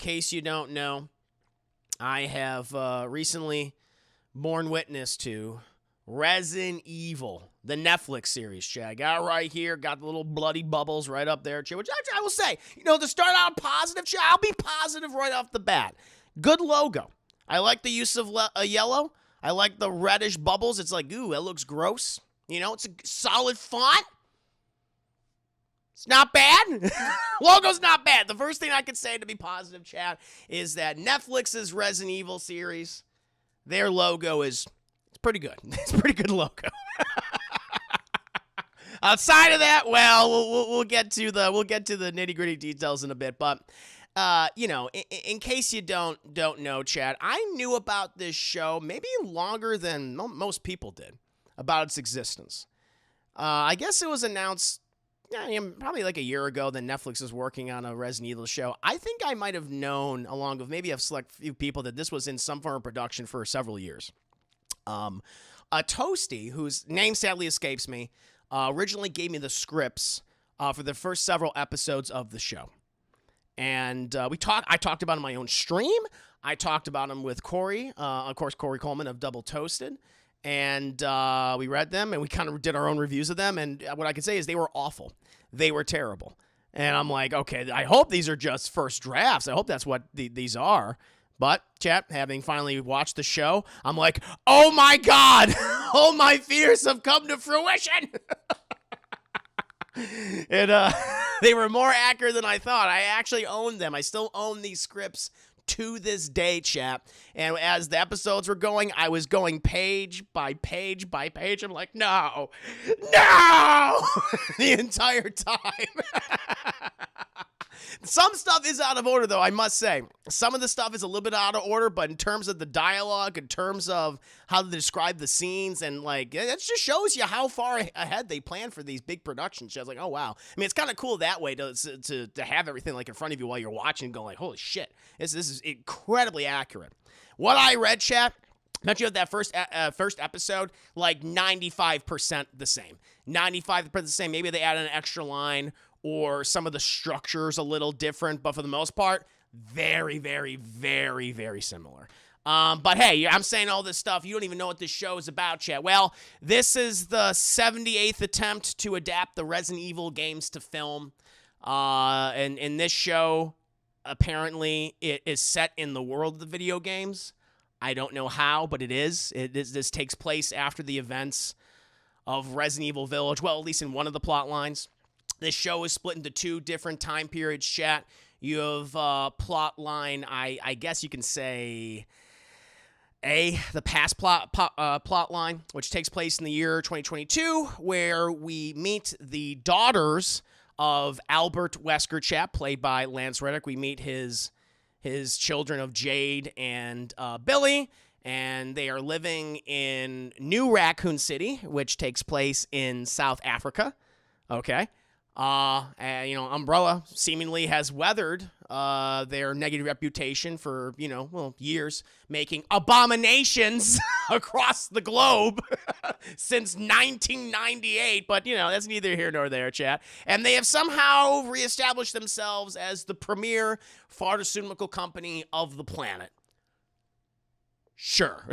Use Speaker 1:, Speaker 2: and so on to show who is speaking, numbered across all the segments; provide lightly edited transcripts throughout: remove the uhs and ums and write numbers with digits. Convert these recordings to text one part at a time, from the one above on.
Speaker 1: case you don't know, I have recently borne witness to Resident Evil, the Netflix series, Chad. I got it right here. Got the little bloody bubbles right up there, Chad, which I will say, to start out positive, Chad, I'll be positive right off the bat. Good logo. I like the use of yellow. I like the reddish bubbles. It's like, ooh, that looks gross. It's a solid font. It's not bad. Logo's not bad. The first thing I could say to be positive, Chad, is that Netflix's Resident Evil series, their logo it's pretty good. It's a pretty good logo. Outside of that, well, we'll get to the nitty-gritty details in a bit, but in case you don't know, Chad, I knew about this show maybe longer than most people did about its existence. I guess it was announced probably like a year ago that Netflix is working on a Resident Evil show. I think I might have known, along with maybe a select few people, that this was in some form of production for several years. A Toasty, whose name sadly escapes me, originally gave me the scripts for the first several episodes of the show. And I talked about it on my own stream. I talked about them with Corey, of course, Corey Coleman of Double Toasted. And we read them, and we kind of did our own reviews of them. And what I can say is they were awful. They were terrible. And I'm like, okay, I hope these are just first drafts. I hope that's what these are. But, chat, having finally watched the show, I'm like, oh my God, all my fears have come to fruition. And they were more accurate than I thought. I actually owned them. I still own these scripts to this day, chat. And as the episodes were going, I was going page by page by page. I'm like, no, the entire time. Some stuff is out of order, though, I must say. Some of the stuff is a little bit out of order, but in terms of the dialogue, in terms of how to describe the scenes, and it just shows you how far ahead they plan for these big productions. I was like, oh, wow. I mean, it's kind of cool that way to have everything in front of you while you're watching and going holy shit, this is incredibly accurate. What I read, chat, bet you have that first episode, 95% the same. 95% the same. Maybe they added an extra line, or some of the structure's a little different, but for the most part, very, very, very, very similar. But hey, I'm saying all this stuff. You don't even know what this show is about, chat. Well, this is the 78th attempt to adapt the Resident Evil games to film. And in this show, apparently, it is set in the world of the video games. I don't know how, but it is. This takes place after the events of Resident Evil Village. Well, at least in one of the plot lines. This show is split into two different time periods, chat. You have plot line, I guess you can say, the past plot line, which takes place in the year 2022, where we meet the daughters of Albert Wesker, chat, played by Lance Reddick. We meet his children of Jade and Billie, and they are living in New Raccoon City, which takes place in South Africa. Okay. Umbrella seemingly has weathered their negative reputation for, years, making abominations across the globe since 1998. But, that's neither here nor there, chat. And they have somehow reestablished themselves as the premier pharmaceutical company of the planet. Sure.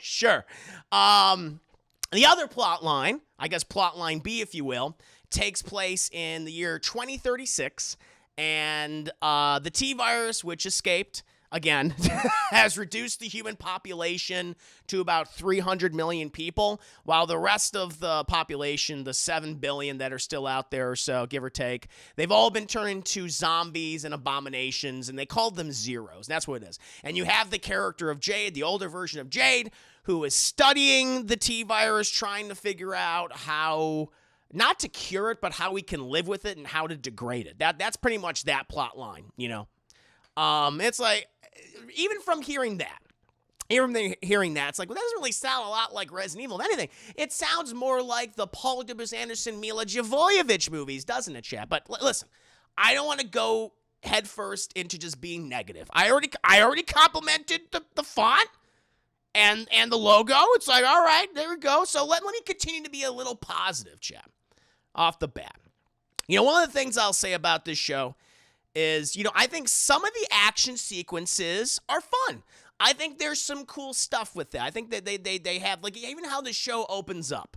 Speaker 1: Sure. The other plot line, I guess plot line B, if you will, takes place in the year 2036, and the T-virus, which escaped, again, has reduced the human population to about 300 million people, while the rest of the population, the 7 billion that are still out there or so, give or take, they've all been turned into zombies and abominations, and they called them zeros. That's what it is. And you have the character of Jade, the older version of Jade, who is studying the T-virus, trying to figure out how, not to cure it, but how we can live with it and how to degrade it. That's pretty much that plot line, It's like, even from hearing that, it's like, well, that doesn't really sound a lot like Resident Evil, if anything. It sounds more like the Paul W. Anderson, Mila Jovovich movies, doesn't it, chat? But listen, I don't want to go headfirst into just being negative. I already complimented the font and the logo. It's like, all right, there we go. So let me continue to be a little positive, chat, off the bat. One of the things I'll say about this show is, I think some of the action sequences are fun. I think there's some cool stuff with that. I think that they have, like, even how the show opens up.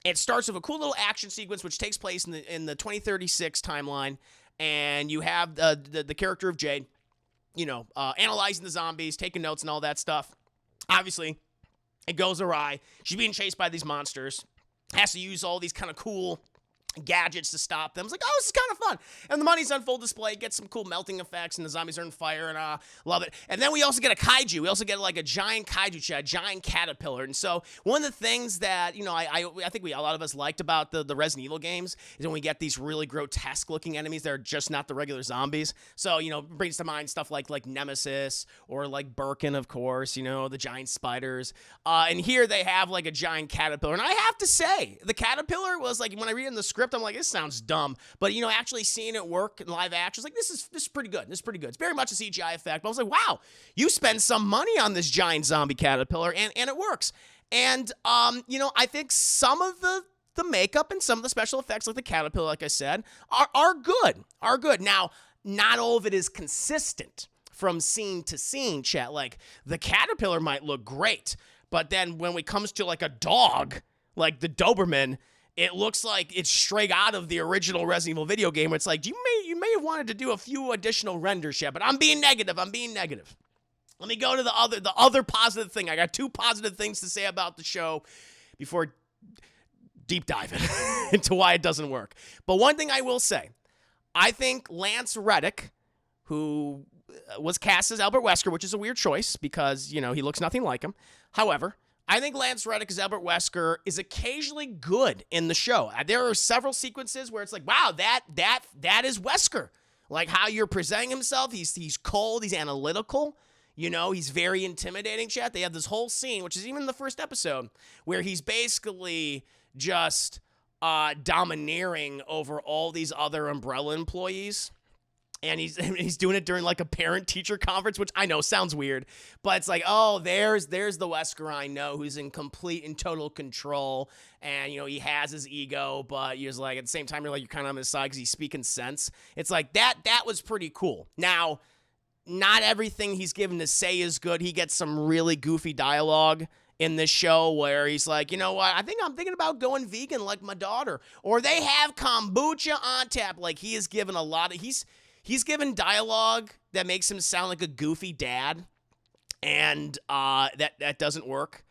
Speaker 1: It starts with a cool little action sequence which takes place in the 2036 timeline, and you have the character of Jade, analyzing the zombies, taking notes and all that stuff. Obviously, it goes awry. She's being chased by these monsters. Has to use all these kind of cool gadgets to stop them. It's like, oh, this is kind of fun. And the money's on full display. Gets some cool melting effects, and the zombies are on fire, and love it. And then we also get a kaiju. We also get like a giant kaiju, a giant caterpillar. And so one of the things that, I think a lot of us liked about the Resident Evil games is when we get these really grotesque looking enemies that are just not the regular zombies. So, brings to mind stuff like Nemesis or like Birkin, of course, the giant spiders. And here they have like a giant caterpillar. And I have to say, the caterpillar was like, when I read in the script, I'm like, this sounds dumb. But, actually seeing it work in live action, like, this is pretty good. This is pretty good. It's very much a CGI effect. But I was like, wow, you spend some money on this giant zombie caterpillar, and it works. And, I think some of the makeup and some of the special effects, like the caterpillar, like I said, are good. Now, not all of it is consistent from scene to scene, chat. Like, the caterpillar might look great, but then when it comes to, like, a dog, like the Doberman, it looks like it's straight out of the original Resident Evil video game, where it's like, you may have wanted to do a few additional renders, chat, but I'm being negative. Let me go to the other positive thing. I got two positive things to say about the show before deep diving into why it doesn't work. But one thing I will say, I think Lance Reddick, who was cast as Albert Wesker, which is a weird choice because, he looks nothing like him. However, I think Lance Reddick as Albert Wesker is occasionally good in the show. There are several sequences where it's like, wow, that is Wesker. Like how you're presenting himself. He's cold. He's analytical. He's very intimidating, chat. They have this whole scene, which is even in the first episode, where he's basically just domineering over all these other Umbrella employees. And he's doing it during like a parent-teacher conference, which I know sounds weird, but it's like, oh, there's the Wesker I know who's in complete and total control, and he has his ego, but you're like at the same time you're kind of on his side because he's speaking sense. It's like that was pretty cool. Now, not everything he's given to say is good. He gets some really goofy dialogue in this show where he's like, you know what, I think I'm thinking about going vegan like my daughter, or they have kombucha on tap. Like he is given a lot of He's given dialogue that makes him sound like a goofy dad, and that doesn't work.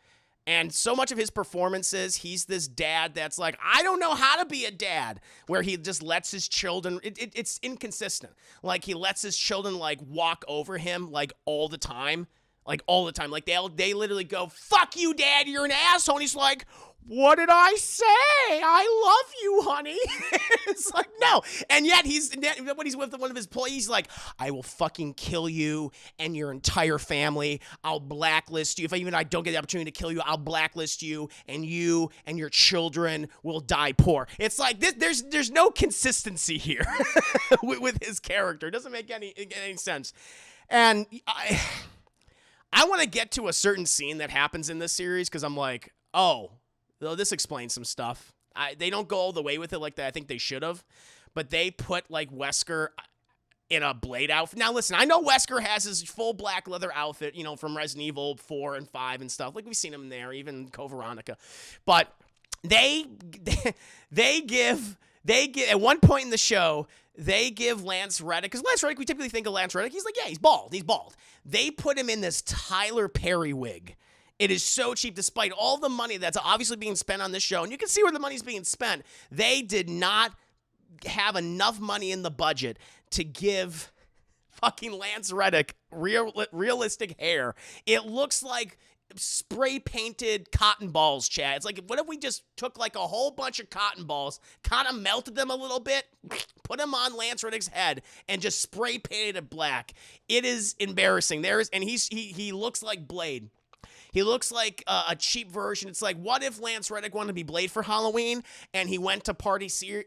Speaker 1: And so much of his performances, he's this dad that's like, I don't know how to be a dad, where he just lets his children, it's inconsistent. Like he lets his children like walk over him like all the time. Like they literally go, fuck you, dad, you're an asshole. And he's like, what did I say? I love you, honey. It's like, no. And yet when he's with one of his employees, he's like, I will fucking kill you and your entire family. I'll blacklist you. If I don't get the opportunity to kill you, I'll blacklist you and your children will die poor. It's like this, there's no consistency here with his character. It doesn't make any sense. And I want to get to a certain scene that happens in this series because I'm like, oh, this explains some stuff. They don't go all the way with it like that. I think they should have, but they put like Wesker in a Blade outfit. Now listen, I know Wesker has his full black leather outfit, from Resident Evil 4 and 5 and stuff. Like we've seen him there, even Code Veronica. But they give at one point in the show, they give Lance Reddick, because Lance Reddick, we typically think of Lance Reddick, he's like, yeah, he's bald. They put him in this Tyler Perry wig. It is so cheap, despite all the money that's obviously being spent on this show. And you can see where the money's being spent. They did not have enough money in the budget to give fucking Lance Reddick realistic hair. It looks like spray painted cotton balls, Chad. It's like, what if we just took like a whole bunch of cotton balls, kind of melted them a little bit, put them on Lance Reddick's head, and just spray painted it black? It is embarrassing. He looks like Blade. He looks like a cheap version. It's like, what if Lance Reddick wanted to be Blade for Halloween, and he went to Party City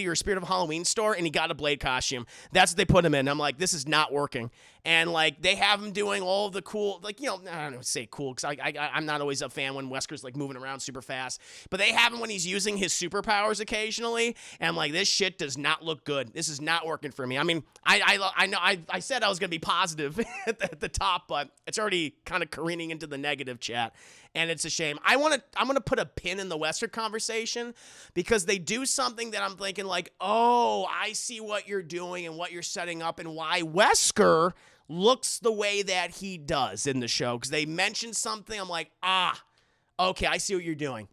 Speaker 1: or Spirit of Halloween store, and he got a Blade costume? That's what they put him in. I'm like, this is not working. And, like, they have him doing all of the cool, like, you know, I don't know, say cool, because I'm not always a fan when Wesker's, like, moving around super fast. But they have him when he's using his superpowers occasionally. And I'm like, this shit does not look good. This is not working for me. I mean, I know I said I was going to be positive at the top, but it's already kind of careening into the negative chat. And it's a shame. I'm gonna put a pin in the Wesker conversation because they do something that I'm thinking like, oh, I see what you're doing and what you're setting up and why Wesker looks the way that he does in the show. Because they mention something, I'm like, okay, I see what you're doing.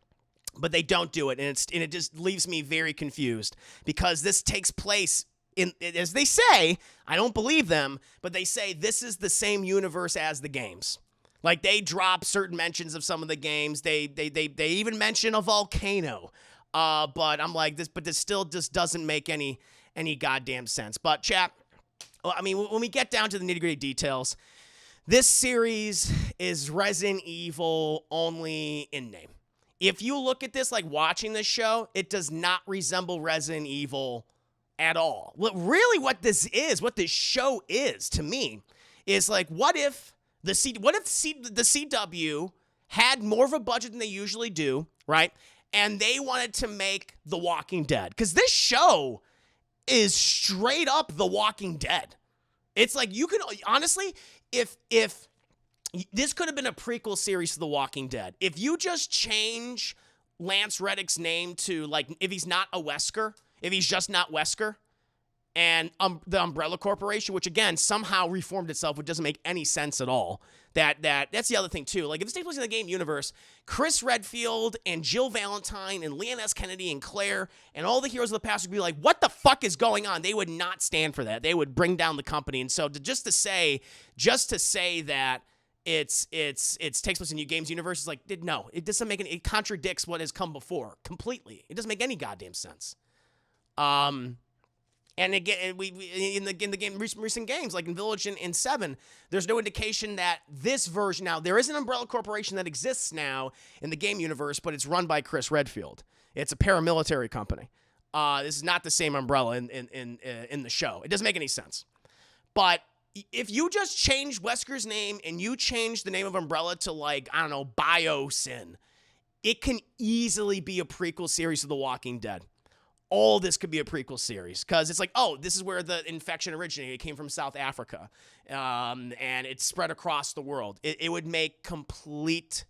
Speaker 1: But they don't do it, and it just leaves me very confused because this takes place in, as they say, I don't believe them, but they say this is the same universe as the games. Like, they drop certain mentions of some of the games. They even mention a volcano. But I'm like, this still just doesn't make any goddamn sense. But, chat, I mean, when we get down to the nitty-gritty details, this series is Resident Evil only in name. If you look at this, like, watching this show, it does not resemble Resident Evil at all. What this show is, to me, is like, what if the CW had more of a budget than they usually do, right? And they wanted to make The Walking Dead. Because this show is straight up The Walking Dead. It's like, you can, honestly, if this could have been a prequel series to The Walking Dead. If you just change Lance Reddick's name to, like, if he's not a Wesker, if he's just not Wesker, and the Umbrella Corporation, which, again, somehow reformed itself, which doesn't make any sense at all. That's the other thing, too. Like, if this takes place in the game universe, Chris Redfield and Jill Valentine and Leon S. Kennedy and Claire and all the heroes of the past would be like, what the fuck is going on? They would not stand for that. They would bring down the company. And so just to say that it takes place in new games universe is like, no, it doesn't make it contradicts what has come before completely. It doesn't make any goddamn sense. And again, we in the game recent games like in Village and in 7, there's no indication that this version, now there is an Umbrella Corporation that exists now in the game universe, but it's run by Chris Redfield. It's a paramilitary company. This is not the same Umbrella in the show. It doesn't make any sense. But if you just change Wesker's name and you change the name of Umbrella to, like, I don't know, Biosyn, it can easily be a prequel series to The Walking Dead. All this could be a prequel series because it's like, oh, this is where the infection originated. It came from South Africa, and it spread across the world. It would make complete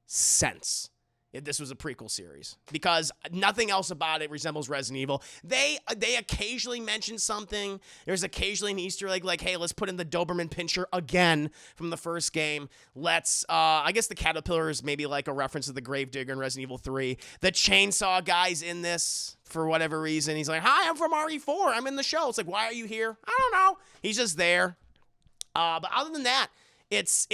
Speaker 1: sense if this was a prequel series because nothing else about it resembles Resident Evil. They occasionally mention something. There's occasionally an Easter egg like, hey, let's put in the Doberman Pinscher again from the first game. I guess the caterpillar is maybe like a reference to the Gravedigger in Resident Evil 3. The chainsaw guy's in this for whatever reason. He's like, hi, I'm from RE4. I'm in the show. It's like, why are you here? I don't know. He's just there. But other than that, it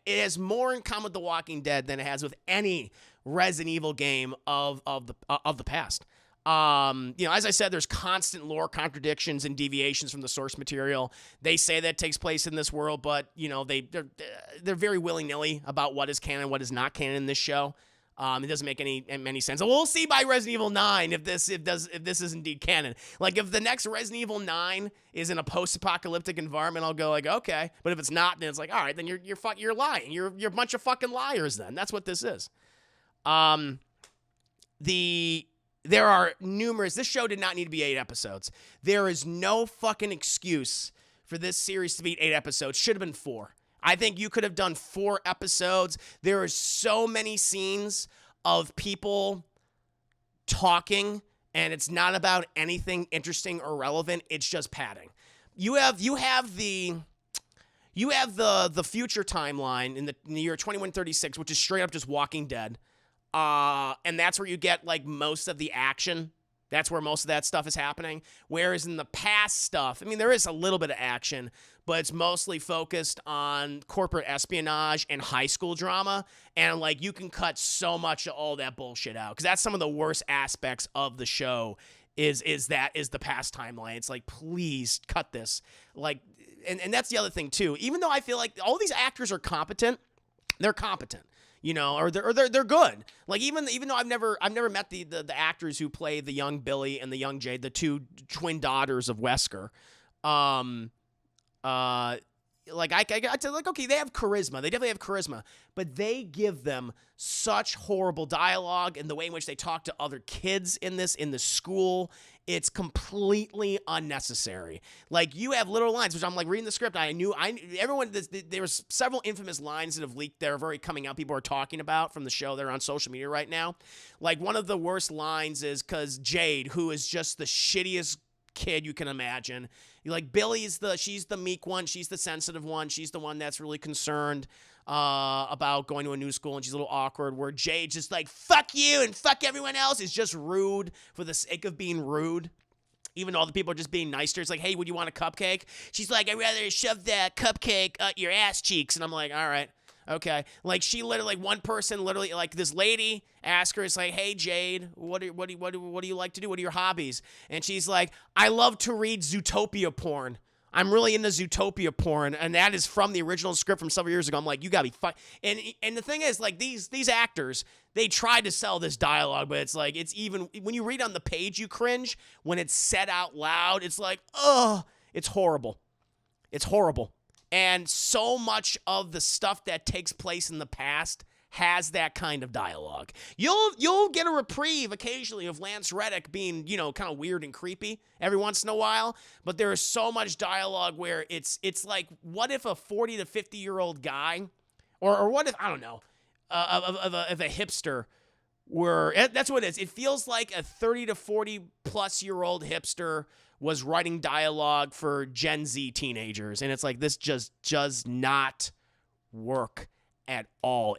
Speaker 1: has more in common with The Walking Dead than it has with any Resident Evil game of the past. As I said, there's constant lore contradictions and deviations from the source material. They say that takes place in this world, but they're very willy-nilly about what is canon, what is not canon in this show. It doesn't make any sense. And we'll see by Resident Evil 9 if this is indeed canon. Like, if the next Resident Evil 9 is in a post-apocalyptic environment, I'll go like, okay. But if it's not, then it's like, all right, then you're lying. You're a bunch of fucking liars. Then that's what this is. There are numerous. This show did not need to be 8 episodes. There is no fucking excuse for this series to be 8 episodes. Should have been 4. I think you could have done 4 episodes. There are so many scenes of people talking, and it's not about anything interesting or relevant. It's just padding. You have the future timeline in the year 2136, which is straight up just Walking Dead. And that's where you get, like, most of the action. That's where most of that stuff is happening. Whereas in the past stuff, I mean, there is a little bit of action, but it's mostly focused on corporate espionage and high school drama. And, like, you can cut so much of all that bullshit out. Because that's some of the worst aspects of the show is the past timeline. It's like, please cut this. Like, and that's the other thing, too. Even though I feel like all these actors are competent, they're competent. Or they're good. Like, even though I've never met the actors who play the young Billie and the young Jade, the 2 twin daughters of Wesker. like I got to like, okay, they have charisma. They definitely have charisma, but they give them such horrible dialogue and the way in which they talk to other kids in the school. It's completely unnecessary. Like, you have little lines, which I'm like reading the script. I knew everyone. There was several infamous lines that have leaked that are very coming out. People are talking about from the show. They're on social media right now. Like, one of the worst lines is because Jade, who is just the shittiest kid you can imagine. Like, Billy's she's the meek one. She's the sensitive one. She's the one that's really concerned about going to a new school, and she's a little awkward, where Jade's just like, fuck you and fuck everyone else, is just rude for the sake of being rude. Even though the people are just being nice to her. It's like, hey, would you want a cupcake? She's like, I'd rather shove that cupcake up your ass cheeks. And I'm like, all right. Okay. Like, she literally, like, one person literally, like, this lady asked her, it's like, hey, Jade, what do you like to do? What are your hobbies? And she's like, I love to read Zootopia porn. I'm really into Zootopia porn, and that is from the original script from several years ago. I'm like, you gotta be fine. And the thing is, like, these actors, they tried to sell this dialogue, but it's like, it's even, when you read on the page, you cringe. When it's said out loud, it's like, ugh, it's horrible. It's horrible. And so much of the stuff that takes place in the past has that kind of dialogue. You'll get a reprieve occasionally of Lance Reddick being, kind of weird and creepy every once in a while, but there is so much dialogue where it's like, what if a 40 to 50-year-old guy, or what if, I don't know, of a hipster were, that's what it is. It feels like a 30 to 40-plus-year-old hipster was writing dialogue for Gen Z teenagers, and it's like, this just does not work at all.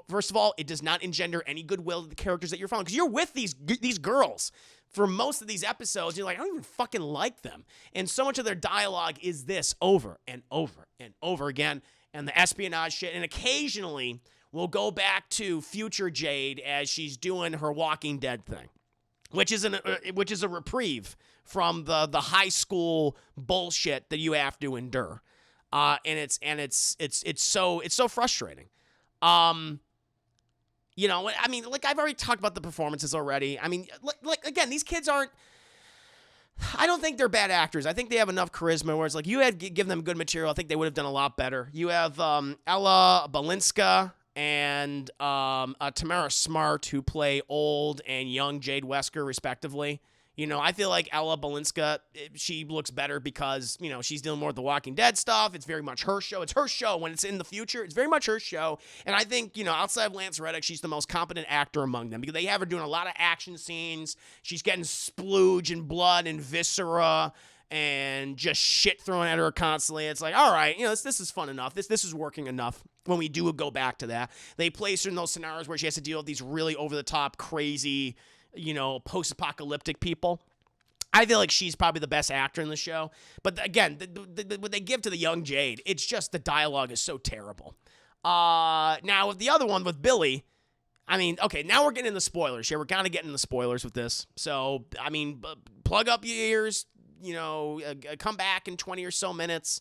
Speaker 1: First of all, it does not engender any goodwill to the characters that you're following, because you're with these girls for most of these episodes. You're like, I don't even fucking like them, and so much of their dialogue is this over and over and over again, and the espionage shit, and occasionally we'll go back to future Jade as she's doing her Walking Dead thing, which is a reprieve from the high school bullshit that you have to endure. And it's so frustrating. I mean, like, I've already talked about the performances already. I mean, like again, these kids aren't, I don't think they're bad actors. I think they have enough charisma where it's like, you had given them good material, I think they would have done a lot better. You have Ella Balinska and Tamara Smart, who play old and young Jade Wesker, respectively. I feel like Ella Balinska, she looks better because, she's dealing more with the Walking Dead stuff. It's very much her show. It's her show when it's in the future. It's very much her show. And I think, outside of Lance Reddick, she's the most competent actor among them, because they have her doing a lot of action scenes. She's getting splooge and blood and viscera and just shit thrown at her constantly. It's like, all right, this is fun enough. This is working enough when we do go back to that. They place her in those scenarios where she has to deal with these really over-the-top, crazy, post-apocalyptic people. I feel like she's probably the best actor in the show. But again, what they give to the young Jade, it's just the dialogue is so terrible. Now, with the other one, with Billie, I mean, okay, now we're getting into spoilers here. We're kind of getting into spoilers with this. So, I mean, plug up your ears, come back in 20 or so minutes.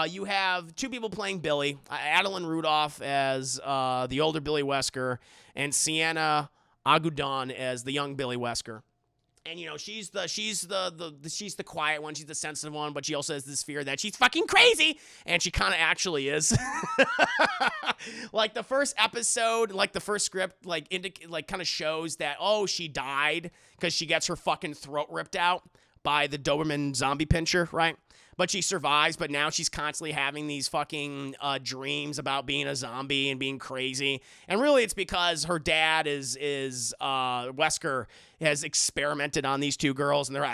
Speaker 1: You have two people playing Billie, Adeline Rudolph as the older Billie Wesker, and Siena Agudong as the young Billie Wesker. And she's the quiet one, she's the sensitive one, but she also has this fear that she's fucking crazy, and she kind of actually is. Like, the first episode, like the first script, like kind of shows that, oh, she died because she gets her fucking throat ripped out by the Doberman zombie pincher, right? But she survives, but now she's constantly having these fucking dreams about being a zombie and being crazy. And really, it's because her dad is Wesker has experimented on these two girls, and they're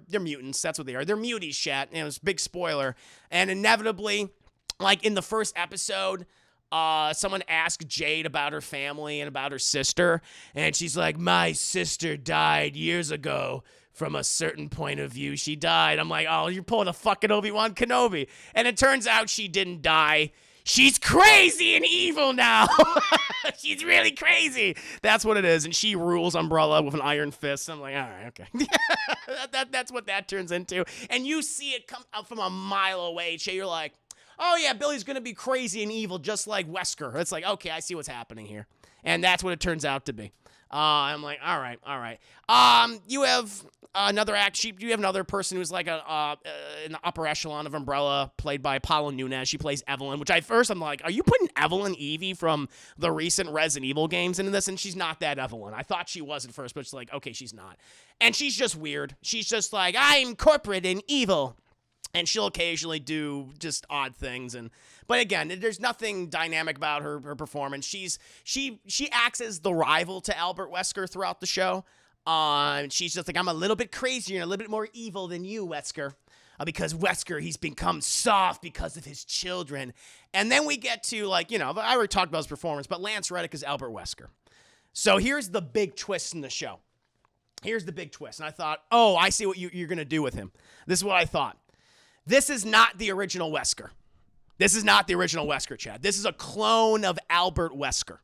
Speaker 1: mutants. That's what they are. They're muties, shit. And it was a big spoiler. And inevitably, like in the first episode, someone asked Jade about her family and about her sister, and she's like, my sister died years ago. From a certain point of view, she died. I'm like, oh, you're pulling a fucking Obi-Wan Kenobi. And it turns out she didn't die. She's crazy and evil now. She's really crazy. That's what it is. And she rules Umbrella with an iron fist. I'm like, all right, okay. That's what that turns into. And you see it come out from a mile away. Shay, you're like, oh yeah, Billie's going to be crazy and evil just like Wesker. It's like, okay, I see what's happening here. And that's what it turns out to be. I'm like, all right. You have another you have another person who's like in the upper echelon of Umbrella, played by Paola Núñez. She plays Evelyn, which I'm like, are you putting Evelyn Evie from the recent Resident Evil games into this? And she's not that Evelyn. I thought she was at first, but it's like, okay, she's not. And she's just weird. She's just like, I'm corporate and evil. And she'll occasionally do just odd things, but again, there's nothing dynamic about her performance. She acts as the rival to Albert Wesker throughout the show. She's just like, I'm a little bit crazier and a little bit more evil than you, Wesker, because Wesker, he's become soft because of his children. And then we get to I already talked about his performance, but Lance Reddick is Albert Wesker. So here's the big twist in the show. Here's the big twist, and I thought, oh, I see what you're gonna do with him. This is what I thought. This is not the original Wesker. This is not the original Wesker, Chad. This is a clone of Albert Wesker.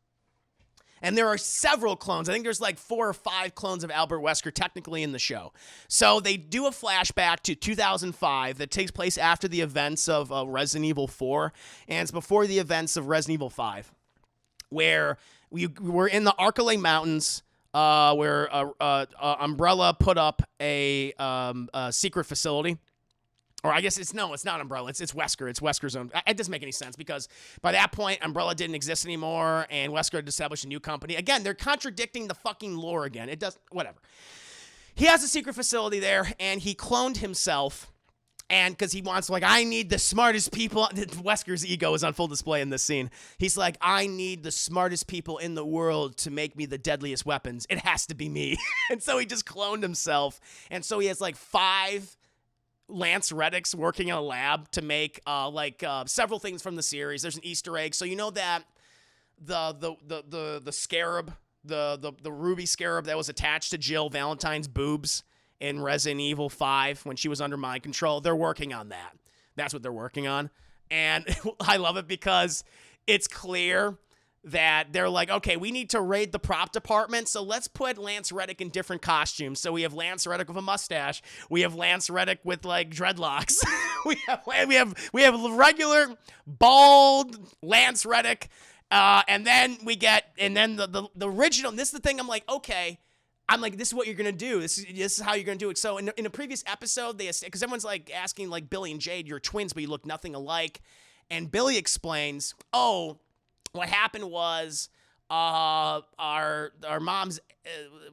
Speaker 1: And there are several clones. I think there's like 4 or 5 clones of Albert Wesker technically in the show. So they do a flashback to 2005 that takes place after the events of Resident Evil 4. And it's before the events of Resident Evil 5, where we're in the Arcalay Mountains, where Umbrella put up a secret facility. Or I guess it's not Umbrella. It's Wesker. It's Wesker's own. It doesn't make any sense because by that point, Umbrella didn't exist anymore, and Wesker had established a new company. Again, they're contradicting the fucking lore again. It does, whatever. He has a secret facility there, and he cloned himself, and because he wants, I need the smartest people. Wesker's ego is on full display in this scene. He's like, I need the smartest people in the world to make me the deadliest weapons. It has to be me. And so he just cloned himself, and so he has 5 Lance Reddicks working in a lab to make several things from the series. There's an Easter egg, so you know that the scarab, the ruby scarab that was attached to Jill Valentine's boobs in Resident Evil 5 when she was under mind control. They're working on that. That's what they're working on, and I love it because it's clear that they're like, okay, we need to raid the prop department, so let's put Lance Reddick in different costumes. So we have Lance Reddick with a mustache. We have Lance Reddick with dreadlocks. we have regular bald Lance Reddick, and then the original. And this is the thing. I'm like, okay. I'm like, this is what you're gonna do. This is how you're gonna do it. So in a previous episode, because everyone's asking Billie and Jade, you're twins, but you look nothing alike, and Billie explains, oh, what happened was our moms,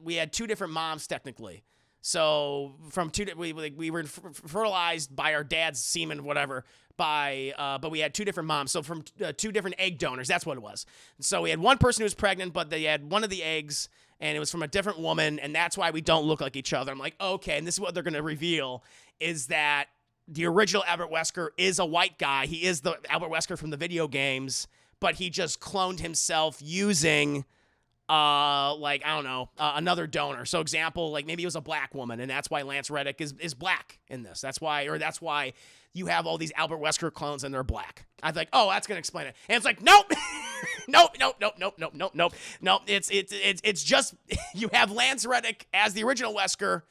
Speaker 1: we had 2 different moms technically. So from we were fertilized by our dad's semen, whatever. But we had 2 different moms. So from 2 different egg donors, that's what it was. So we had one person who was pregnant, but they had one of the eggs, and it was from a different woman, and that's why we don't look like each other. I'm like, okay, and this is what they're gonna reveal is that the original Albert Wesker is a white guy. He is the Albert Wesker from the video games. But he just cloned himself using, another donor. So example, maybe it was a black woman, and that's why Lance Reddick is black in this. That's why you have all these Albert Wesker clones and they're black. I was like, oh, that's gonna explain it. And it's like, nope, nope. It's just you have Lance Reddick as the original Wesker,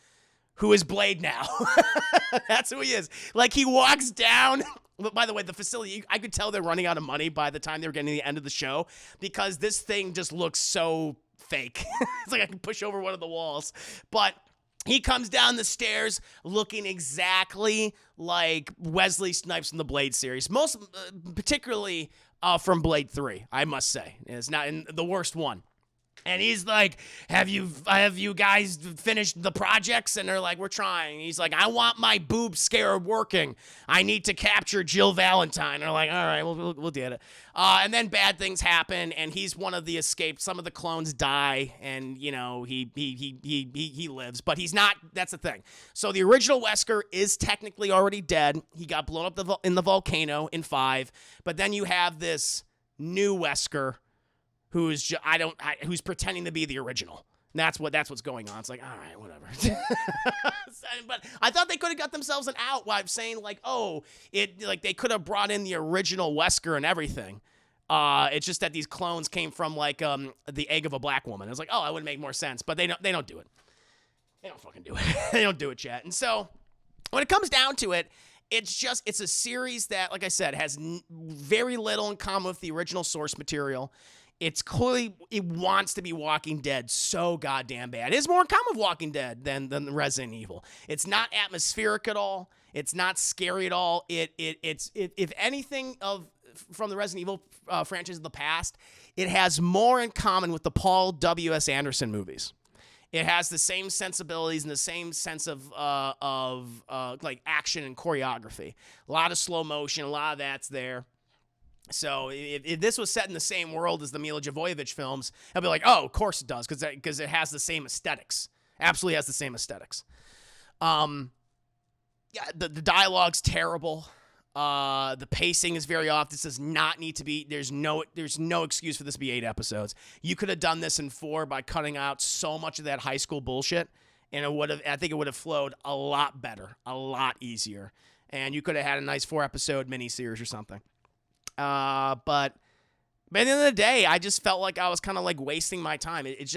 Speaker 1: who is Blade now. That's who he is. He walks down. By the way, the facility, I could tell they're running out of money by the time they were getting to the end of the show because this thing just looks so fake. It's like I can push over one of the walls. But he comes down the stairs looking exactly like Wesley Snipes in the Blade series. Most particularly from Blade 3, I must say. It's not in the worst one. And he's like, have you guys finished the projects? And they're like, we're trying. He's like, I want my boob scarab working. I need to capture Jill Valentine. And they're like, all right, we'll get it. And then bad things happen, and he's one of the escaped. Some of the clones die, and he lives, but he's not. That's the thing. So the original Wesker is technically already dead. He got blown up in the volcano in 5. But then you have this new Wesker who's pretending to be the original. And that's what's going on. It's like, all right, whatever. But I thought they could have got themselves an out while saying they could have brought in the original Wesker and everything. It's just that these clones came from the egg of a black woman. It's like, oh, that would make more sense, but they don't do it. They don't fucking do it. They don't do it yet. And so when it comes down to it, it's a series that, like I said, has very little in common with the original source material. it's clearly, it wants to be Walking Dead so goddamn bad. It is more in common with Walking Dead than Resident Evil. It's not atmospheric at all. It's not scary at all. It's if anything from the Resident Evil franchise of the past, it has more in common with the Paul W.S. Anderson movies. It has the same sensibilities and the same sense of like action and choreography. A lot of slow motion, a lot of that's there. So if this was set in the same world as the Mila Jovovich films, I'd be like, oh, of course it does, because it has the same aesthetics. Absolutely has the same aesthetics. Yeah, the dialogue's terrible. The pacing is very off. This does not need to be. There's no excuse for this to be 8 episodes. You could have done this in 4 by cutting out so much of that high school bullshit, and I think it would have flowed a lot better, a lot easier, and you could have had a nice 4-episode miniseries or something. But at the end of the day, I just felt like I was kind of like wasting my time. It's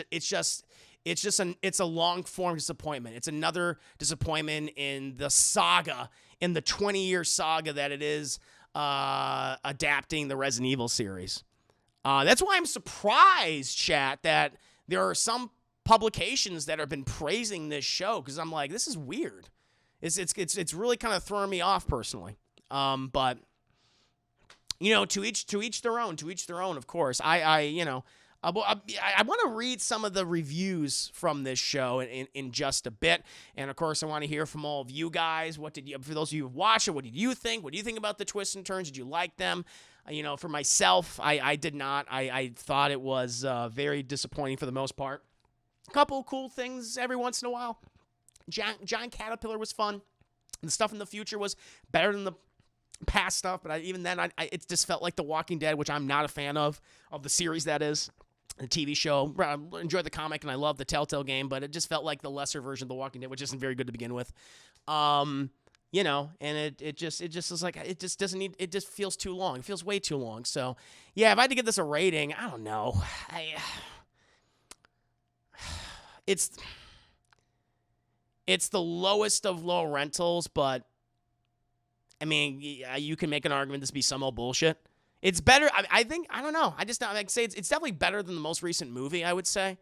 Speaker 1: a long form disappointment. It's another disappointment in the saga, in the 20-year saga that it is adapting the Resident Evil series. That's why I'm surprised, chat, that there are some publications that have been praising this show, because I'm like, this is weird. It's really kind of throwing me off personally. But you know, to each their own. To each their own, of course. I want to read some of the reviews from this show in just a bit. And, of course, I want to hear from all of you guys. For those of you who've watched it, what did you think? What do you think about the twists and turns? Did you like them? For myself, I did not. I thought it was very disappointing for the most part. A couple of cool things every once in a while. Giant Caterpillar was fun. The stuff in the future was better than the past stuff, but even then, it just felt like The Walking Dead, which I'm not a fan of the series that is. The TV show. I enjoyed the comic and I love the Telltale game, but it just felt like the lesser version of The Walking Dead, which isn't very good to begin with. And it just was like, it just doesn't need, it just feels too long. It feels way too long. So yeah, if I had to give this a rating, I don't know. It's the lowest of low rentals, but I mean, you can make an argument this be some old bullshit. It's better. I think, I don't know. I just like say it's definitely better than the most recent movie, I would say.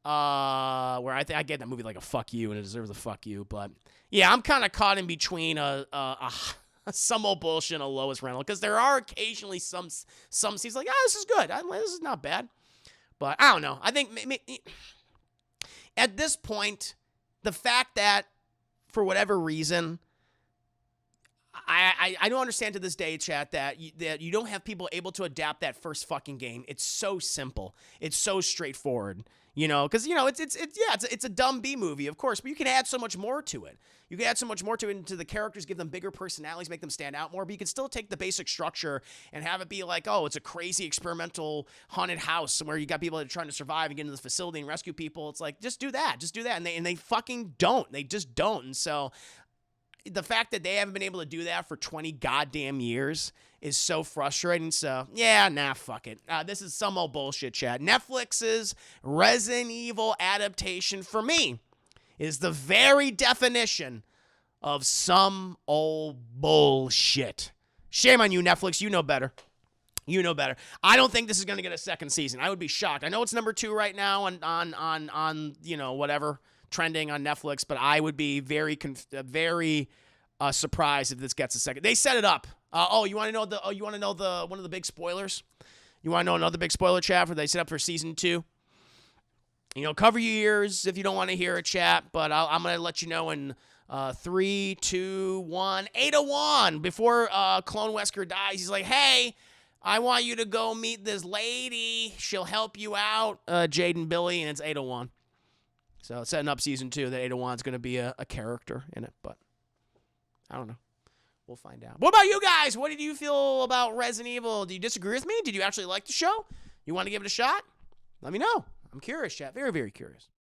Speaker 1: Where I think I get that movie like a fuck you and it deserves a fuck you. But yeah, I'm kind of caught in between some old bullshit and a lowest rental, because there are occasionally some scenes like, this is good. This is not bad. But I don't know. I think at this point, the fact that for whatever reason, I don't understand to this day, chat, that you don't have people able to adapt that first fucking game. It's so simple. It's so straightforward, because it's a dumb B movie, of course, but you can add so much more to it. You can add so much more to it, into the characters, give them bigger personalities, make them stand out more, but you can still take the basic structure and have it be like, oh, it's a crazy experimental haunted house where you got people that are trying to survive and get into this facility and rescue people. It's like, just do that. And they fucking don't. They just don't. And so the fact that they haven't been able to do that for 20 goddamn years is so frustrating. So, yeah, fuck it. This is some old bullshit, chat. Netflix's Resident Evil adaptation, for me, is the very definition of some old bullshit. Shame on you, Netflix. You know better. I don't think this is going to get a second season. I would be shocked. I know it's number 2 right now on whatever, trending on Netflix, but I would be very surprised if this gets a second. They set it up. You want to know one of the big spoilers? You want to know another big spoiler, chat? For they set up for season 2. Cover your ears if you don't want to hear it, chat. But I'm gonna let you know in 3, 2, 1, Ada Wong. Before Clone Wesker dies, he's like, "Hey, I want you to go meet this lady. She'll help you out, Jade and Billie," and it's Ada Wong. So setting up season 2, that Ada Wong's going to be a character in it, but I don't know. We'll find out. What about you guys? What did you feel about Resident Evil? Do you disagree with me? Did you actually like the show? You want to give it a shot? Let me know. I'm curious, chat. Very, very curious.